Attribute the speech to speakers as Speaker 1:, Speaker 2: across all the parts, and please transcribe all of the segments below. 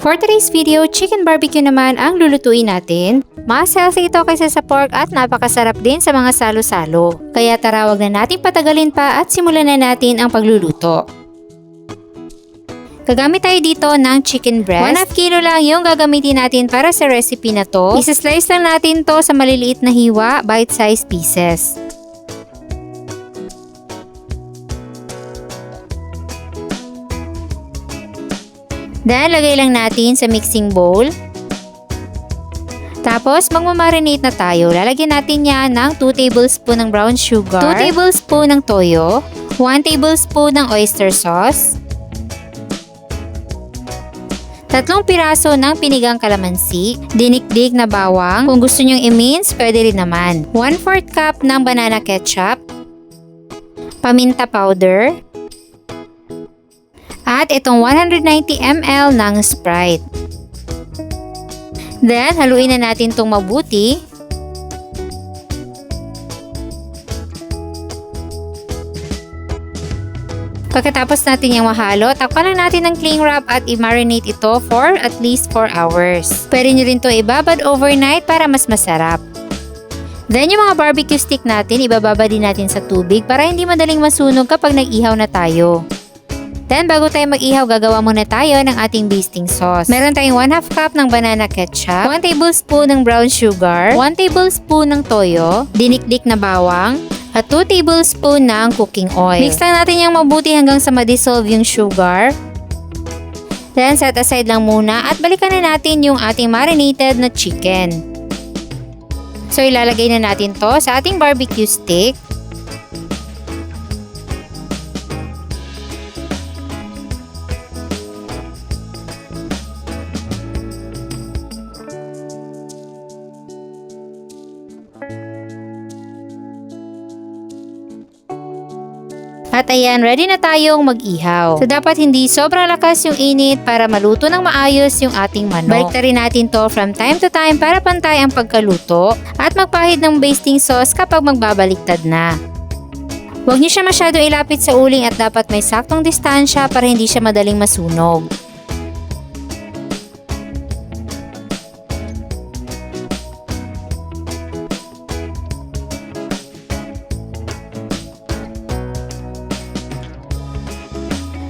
Speaker 1: For today's video, chicken barbecue naman ang lulutuin natin. Mas healthy ito kaysa sa pork at napakasarap din sa mga salo-salo. Kaya tara, wag na natin patagalin pa at simulan na natin ang pagluluto. Gagamit tayo dito ng chicken breast. 1/2 kilo lang yung gagamitin natin para sa recipe na to. Isa-slice lang natin to sa maliliit na hiwa, bite-sized pieces. Then, lagay lang natin sa mixing bowl. Tapos, magmamarinate na tayo. Lalagyan natin yan ng 2 tablespoon ng brown sugar, 2 tablespoon ng toyo, 1 tablespoon ng oyster sauce, 3 piraso ng pinigang kalamansi, dinikdik na bawang. Kung gusto nyong i-mince, pwede rin naman. 1/4 cup ng banana ketchup, paminta powder, at itong 190 ml ng Sprite. Then, haluin na natin itong mabuti. Pagkatapos natin yung mahalo, takpan lang natin ng cling wrap at i-marinate ito for at least 4 hours. Pwede nyo rin ito ibabad overnight para mas masarap. Then, yung mga barbecue stick natin, ibababa din natin sa tubig para hindi madaling masunog kapag nag-ihaw na tayo. Then, bago tayo mag-ihaw, gagawa muna tayo ng ating basting sauce. Meron tayong 1/2 cup ng banana ketchup, 1 tablespoon ng brown sugar, 1 tablespoon ng toyo, dinikdik na bawang, at 2 tablespoon ng cooking oil. Mix lang natin yung mabuti hanggang sa ma-dissolve yung sugar. Then, set aside lang muna at balikan na natin yung ating marinated na chicken. So, ilalagay na natin to sa ating barbecue stick. At ayan, ready na tayong mag-ihaw. So, dapat hindi sobrang lakas yung init para maluto ng maayos yung ating manok. Baliktarin natin to from time to time para pantay ang pagkaluto at magpahid ng basting sauce kapag magbabaliktad na. Huwag niyo siya masyado ilapit sa uling at dapat may saktong distansya para hindi siya madaling masunog.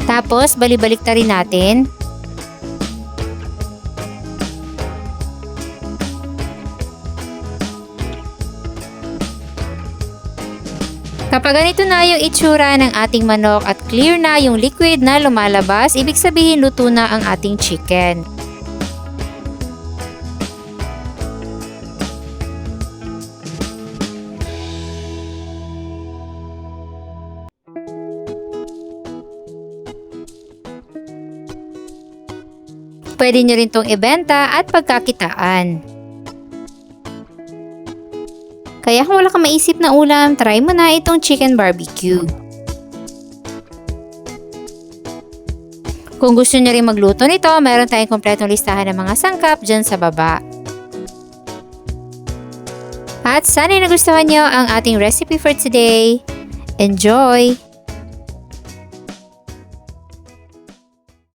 Speaker 1: Tapos, balibaliktarin natin. Kapag ganito na yung itsura ng ating manok at clear na yung liquid na lumalabas, ibig sabihin luto na ang ating chicken. Pwede nyo rin itong ibenta at pagkakitaan. Kaya kung wala kang maisip na ulam, try mo na itong chicken barbecue. Kung gusto nyo rin magluto nito, meron tayong kompletong listahan ng mga sangkap dyan sa baba. At sana'y nagustuhan nyo ang ating recipe for today. Enjoy!